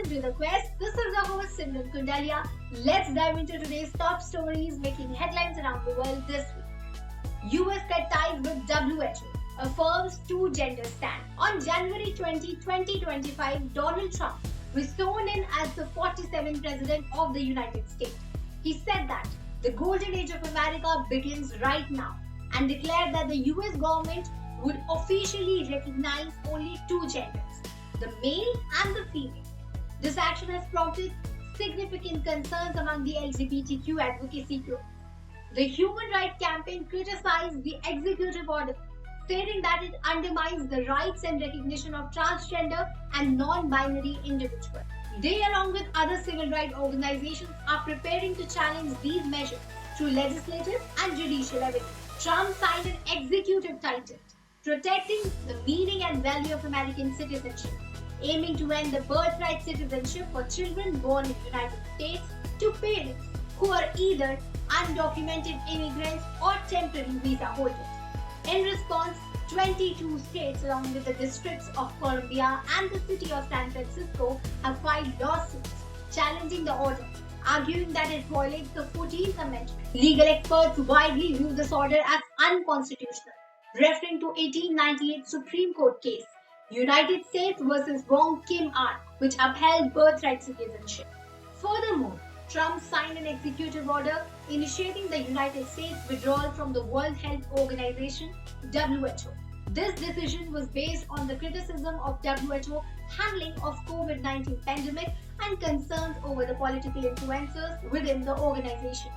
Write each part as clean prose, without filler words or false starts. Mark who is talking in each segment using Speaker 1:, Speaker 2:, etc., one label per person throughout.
Speaker 1: welcome to The Quest. This is our host Simran Kundalia. Let's dive into today's top stories making headlines around the world this week. US cut ties with WHO, affirms two-gender stand. On January 20, 2025, Donald Trump was sworn in as the 47th President of the United States. He said that the golden age of America begins right now and declared that the US government would officially recognize only two genders, the male and the female. This action has prompted significant concerns among the LGBTQ advocacy group. The Human Rights Campaign criticized the executive order, stating that it undermines the rights and recognition of transgender and non-binary individuals. They, along with other civil rights organizations, are preparing to challenge these measures through legislative and judicial avenues. Trump signed an executive title, Protecting the Meaning and Value of American Citizenship, aiming to end the birthright citizenship for children born in the United States to parents who are either undocumented immigrants or temporary visa holders. In response, 22 states along with the districts of Columbia and the city of San Francisco have filed lawsuits challenging the order, arguing that it violates the 14th Amendment. Legal experts widely view this order as unconstitutional, referring to 1898 Supreme Court case United States versus Wong Kim Ark, which upheld birthright citizenship. Furthermore, Trump signed an executive order initiating the United States withdrawal from the World Health Organization (WHO). This decision was based on the criticism of WHO handling of COVID-19 pandemic and concerns over the political influencers within the organization.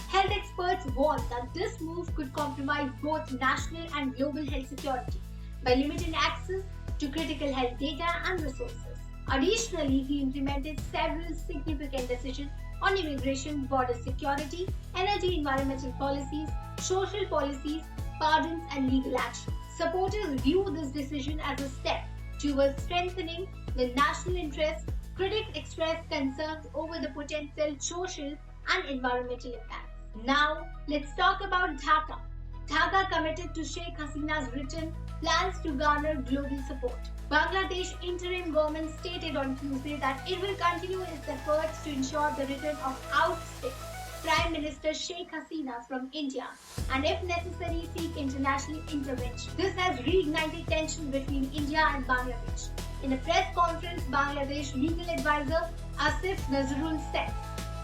Speaker 1: Health experts warn that this move could compromise both national and global health security by limiting access to critical health data and resources. Additionally, he implemented several significant decisions on immigration, border security, energy environmental policies, social policies, pardons, and legal action. Supporters view this decision as a step towards strengthening the national interest. Critics express concerns over the potential social and environmental impacts. Now, let's talk about Dhaka. Dhaka, committed to Sheikh Hasina's written plans to garner global support. Bangladesh interim government stated on Tuesday that it will continue its efforts to ensure the return of ousted Prime Minister Sheikh Hasina from India and, if necessary, seek international intervention. This has reignited tension between India and Bangladesh. In a press conference, Bangladesh legal advisor Asif Nazrul said,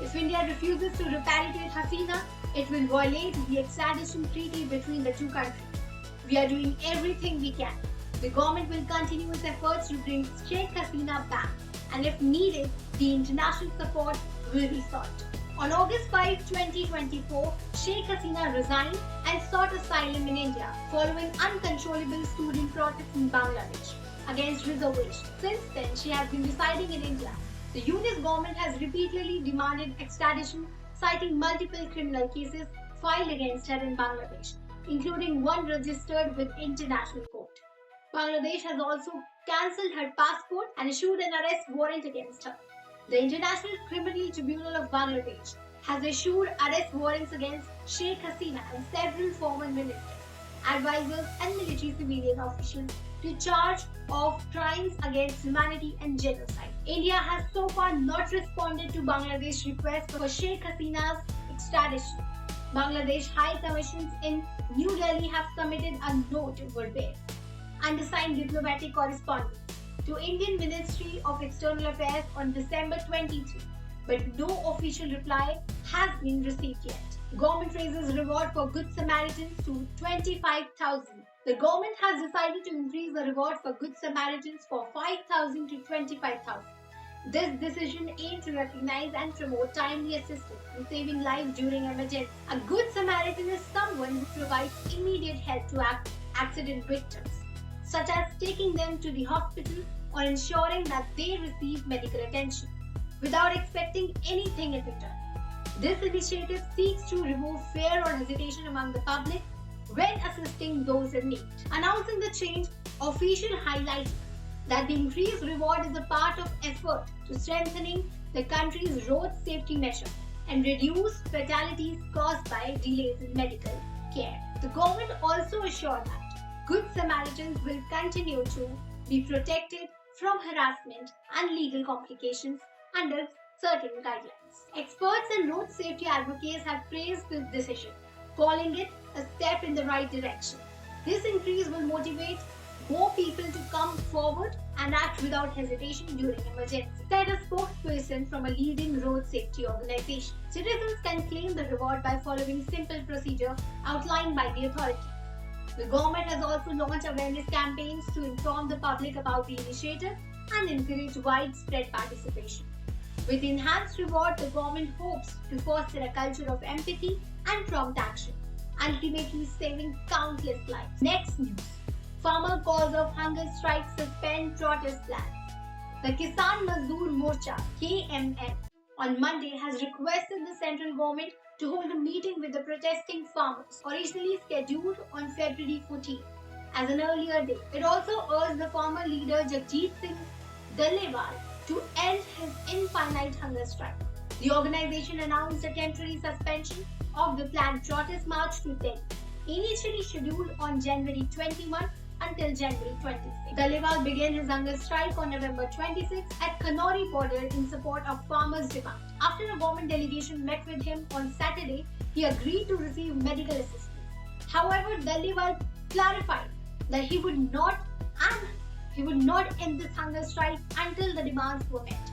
Speaker 1: if India refuses to repatriate Hasina, it will violate the extradition treaty between the two countries. We are doing everything we can. The government will continue its efforts to bring Sheikh Hasina back, and if needed, the international support will be sought. On August 5, 2024, Sheikh Hasina resigned and sought asylum in India following uncontrollable student protests in Bangladesh against reservations. Since then, she has been residing in India. The UNIS government has repeatedly demanded extradition, citing multiple criminal cases filed against her in Bangladesh, including one registered with International Court. Bangladesh has also cancelled her passport and issued an arrest warrant against her. The International Criminal Tribunal of Bangladesh has issued arrest warrants against Sheikh Hasina and several former ministers, advisors, and military civilian officials to charge of crimes against humanity and genocide. India has so far not responded to Bangladesh's request for Sheikh Hasina's extradition. Bangladesh High Commissions in New Delhi have submitted a note verbatim undersigned diplomatic correspondence to Indian Ministry of External Affairs on December 23, but no official reply has been received yet. Government raises reward for Good Samaritans to 25,000. The government has decided to increase the reward for Good Samaritans from 5,000 to 25,000. This decision aims to recognize and promote timely assistance in saving lives during emergency. A Good Samaritan is someone who provides immediate help to accident victims, such as taking them to the hospital or ensuring that they receive medical attention, without expecting anything in return. This initiative seeks to remove fear or hesitation among the public when assisting those in need. Announcing the change, official highlighted that the increased reward is a part of effort to strengthening the country's road safety measures and reduce fatalities caused by delays in medical care. The government also assured that Good Samaritans will continue to be protected from harassment and legal complications under certain guidelines. Experts and road safety advocates have praised this decision, calling it a step in the right direction. This increase will motivate more people to come forward and act without hesitation during emergency, said a spokesperson from a leading road safety organization. Citizens can claim the reward by following simple procedure outlined by the authority. The government has also launched awareness campaigns to inform the public about the initiative and encourage widespread participation. With enhanced reward, the government hopes to foster a culture of empathy and prompt action, ultimately saving countless lives. Next news. Farmer cause of hunger strike suspend protest plans. The Kisan Mazdoor Morcha (KMM) on Monday has requested the central government to hold a meeting with the protesting farmers, originally scheduled on February 14 as an earlier date. It also urged the farmer leader Jagjit Singh Dallewal to end his infinite hunger strike. The organization announced a temporary suspension of the planned protest march to Delhi, initially scheduled on January 21 until January 26. Dallewal began his hunger strike on November 26 at Kanori border in support of farmers' demand. After a government delegation met with him on Saturday, he agreed to receive medical assistance. However, Dallewal clarified that he would not end this hunger strike until the demands were met.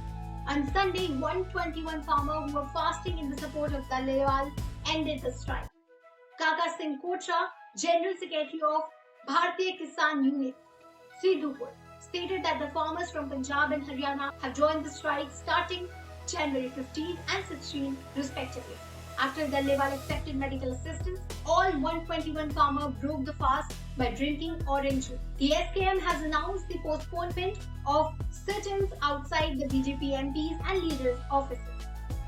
Speaker 1: On Sunday, 121 farmers who were fasting in the support of Dallewal ended the strike. Kaka Singh Kotra, General Secretary of Bharatiya Kisan Union, Sridharpur, stated that the farmers from Punjab and Haryana have joined the strike starting January 15 and 16 respectively. After Dallewal accepted medical assistance, all 121 farmers broke the fast by drinking orange juice. The SKM has announced the postponement of sit-ins outside the BJP MPs and leaders' offices.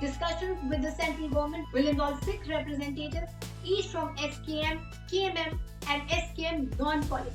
Speaker 1: Discussions with the central government will involve 6 representatives, each from SKM, KMM, and SKM non-political.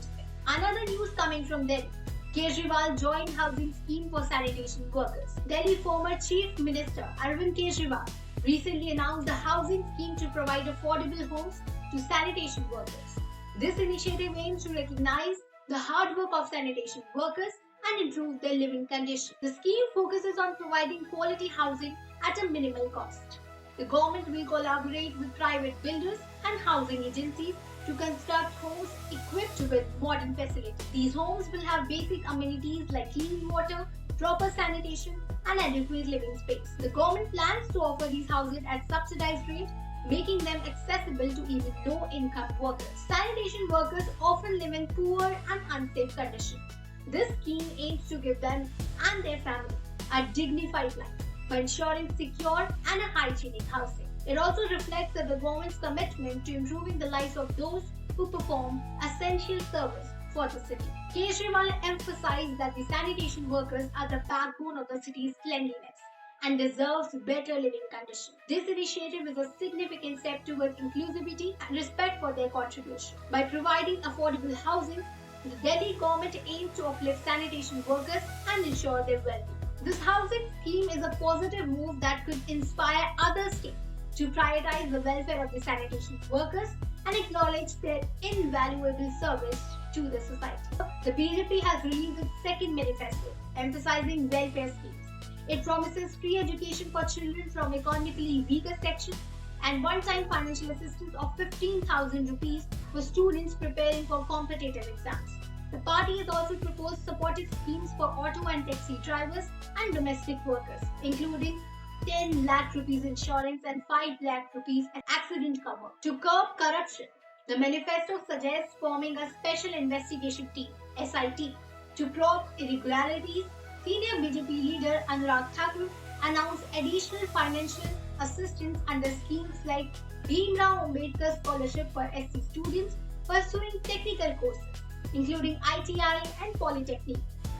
Speaker 1: Another news coming from Delhi. Kejriwal joint housing scheme for sanitation workers. Delhi former Chief Minister Arvind Kejriwal recently announced a housing scheme to provide affordable homes to sanitation workers. This initiative aims to recognize the hard work of sanitation workers and improve their living conditions. The scheme focuses on providing quality housing at a minimal cost. The government will collaborate with private builders and housing agencies to construct homes equipped with modern facilities. These homes will have basic amenities like clean water, proper sanitation, and adequate living space. The government plans to offer these houses at subsidized rate, making them accessible to even low-income workers. Sanitation workers often live in poor and unsafe conditions. This scheme aims to give them and their family a dignified life by ensuring secure and a hygienic housing. It also reflects that the government's commitment to improving the lives of those who perform essential service for the city. Kejriwal emphasized that the sanitation workers are the backbone of the city's cleanliness and deserves better living conditions. This initiative is a significant step towards inclusivity and respect for their contribution. By providing affordable housing, the Delhi government aims to uplift sanitation workers and ensure their well-being. This housing scheme is a positive move that could inspire other states to prioritize the welfare of the sanitation workers and acknowledge their invaluable service to the society. The BJP has released its second manifesto, emphasizing welfare schemes. It promises free education for children from economically weaker sections and one-time financial assistance of 15,000 rupees for students preparing for competitive exams. The party has also proposed supportive schemes for auto and taxi drivers and domestic workers, including 10 lakh rupees insurance and 5 lakh rupees accident cover. To curb corruption, the manifesto suggests forming a special investigation team, SIT, to probe irregularities. Senior BJP leader Anurag Thakur announced additional financial assistance under schemes like Bhimrao Ambedkar Scholarship for SC students pursuing technical courses, including ITI and Polytechnic,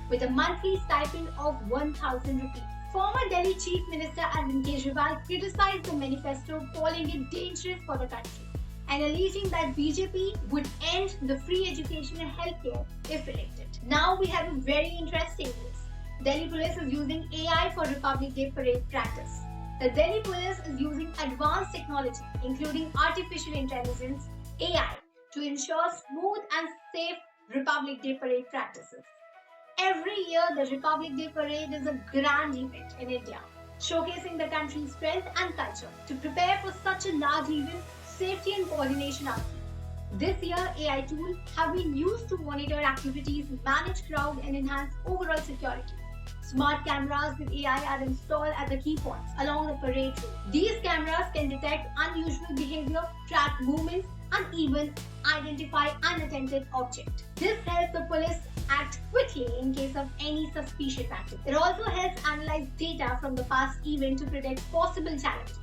Speaker 1: with a monthly stipend of 1,000 rupees. Former Delhi Chief Minister Arvind Kejriwal criticized the manifesto, calling it dangerous for the country and alleging that BJP would end the free education and healthcare if elected. Now we have a very interesting news. Delhi Police is using AI for Republic Day parade practice. The Delhi Police is using advanced technology, including artificial intelligence (AI), to ensure smooth and safe Republic Day parade practices. Every year, the Republic Day Parade is a grand event in India, showcasing the country's strength and culture. To prepare for such a large event, safety and coordination are key. This year, AI tools have been used to monitor activities, manage crowd, and enhance overall security. Smart cameras with AI are installed at the key points along the parade route. These cameras can detect unusual behavior, track movements, and even identify unattended objects. This helps the police act quickly in case of any suspicious activity. It also helps analyze data from the past event to predict possible challenges.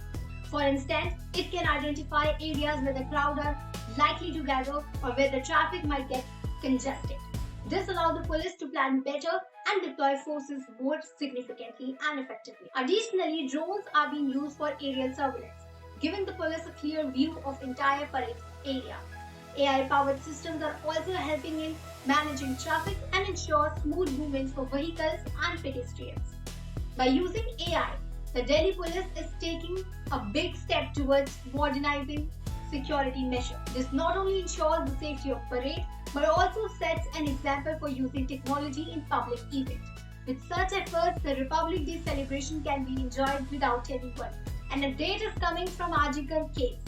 Speaker 1: For instance, it can identify areas where the crowd are likely to gather or where the traffic might get congested. This allows the police to plan better and deploy forces more significantly and effectively. Additionally, drones are being used for aerial surveillance, giving the police a clear view of entire parade area. AI-powered systems are also helping in managing traffic and ensure smooth movements for vehicles and pedestrians. By using AI, the Delhi police is taking a big step towards modernizing security measures. This not only ensures the safety of parade, but also sets an example for using technology in public events. With such efforts, the Republic Day celebration can be enjoyed without anyone. An update is coming from Ajikar case.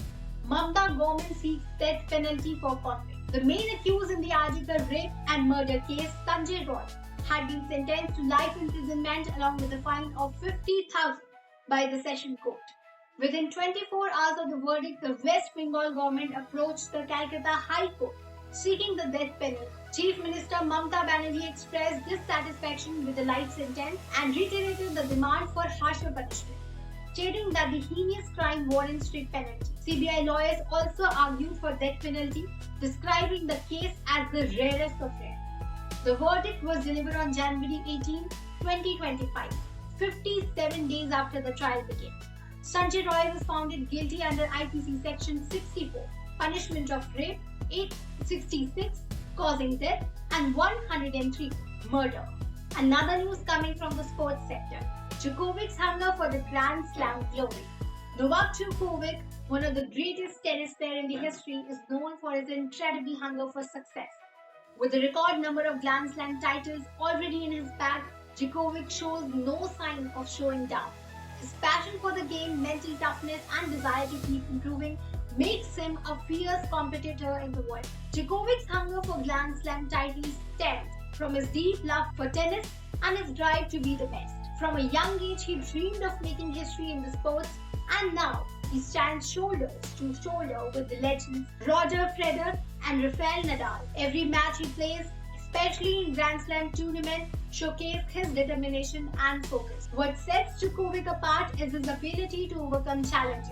Speaker 1: Mamta government seeks death penalty for convict. The main accused in the Ajikar rape and murder case, Sanjay Roy, had been sentenced to life imprisonment along with a fine of 50,000 by the Session Court. Within 24 hours of the verdict, the West Bengal government approached the Calcutta High Court seeking the death penalty. Chief Minister Mamta Banerjee expressed dissatisfaction with the life sentence and reiterated the demand for harsher punishment, stating that the heinous crime warrants strict penalty. CBI lawyers also argued for death penalty, describing the case as the rarest of rare. The verdict was delivered on January 18, 2025, 57 days after the trial began. Sanjay Roy was found guilty under IPC Section 64, punishment of rape, 866, causing death, and 103, murder. Another news coming from the sports sector. Djokovic's hunger for the Grand Slam glory. Novak Djokovic, one of the greatest tennis players in the history, is known for his incredible hunger for success. With a record number of Grand Slam titles already in his bag, Djokovic shows no sign of slowing down. His passion for the game, mental toughness, and desire to keep improving makes him a fierce competitor in the world. Djokovic's hunger for Grand Slam titles stems from his deep love for tennis and his drive to be the best. From a young age, he dreamed of making history in the sports, and now he stands shoulder to shoulder with the legends Roger Federer and Rafael Nadal. Every match he plays, especially in Grand Slam tournaments, showcases his determination and focus. What sets Djokovic apart is his ability to overcome challenges.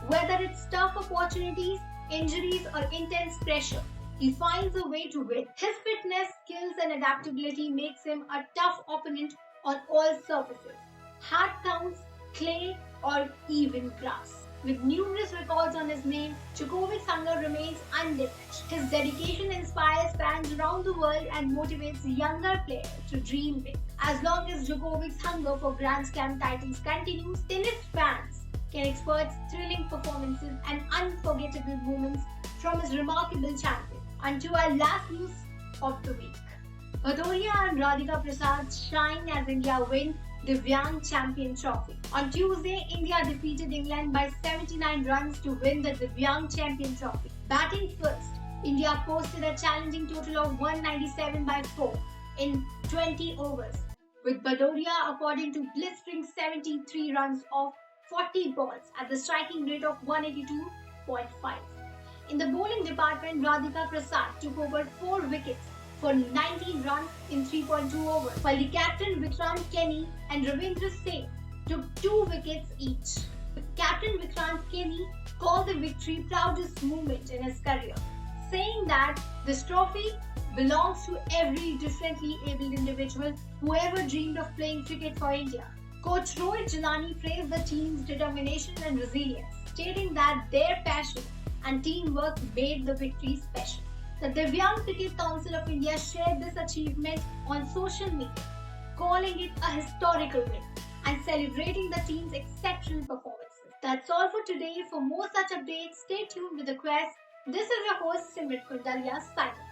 Speaker 1: Whether it's tough opportunities, injuries, or intense pressure, he finds a way to win. His fitness, skills, and adaptability makes him a tough opponent on all surfaces, hard counts, clay, or even grass. With numerous records on his name, Djokovic's hunger remains undiminished. His dedication inspires fans around the world and motivates younger players to dream big. As long as Djokovic's hunger for Grand Slam titles continues, tennis fans can expect thrilling performances and unforgettable moments from his remarkable champion. Onto our last news of the week. Bhadoria and Radhika Prasad shine as India win Divyang Champion Trophy. On Tuesday, India defeated England by 79 runs to win the Divyang Champion Trophy. Batting first, India posted a challenging total of 197 by 4 in 20 overs, with Bhadoria according to blistering 73 runs off 40 balls at the striking rate of 182.5. In the bowling department, Radhika Prasad took over 4 wickets for 19 runs in 3.2 overs, while the captain Vikrant Kenny and Ravindra Singh took 2 wickets each. Captain Vikrant Kenny called the victory proudest moment in his career, saying that this trophy belongs to every differently abled individual who ever dreamed of playing cricket for India. Coach Rohit Jalani praised the team's determination and resilience, stating that their passion and teamwork made the victory special. The Divyang Cricket Council of India shared this achievement on social media, calling it a historical win and celebrating the team's exceptional performances. That's all for today. For more such updates, stay tuned with the Quest. This is your host Simrit Kundalia signing off.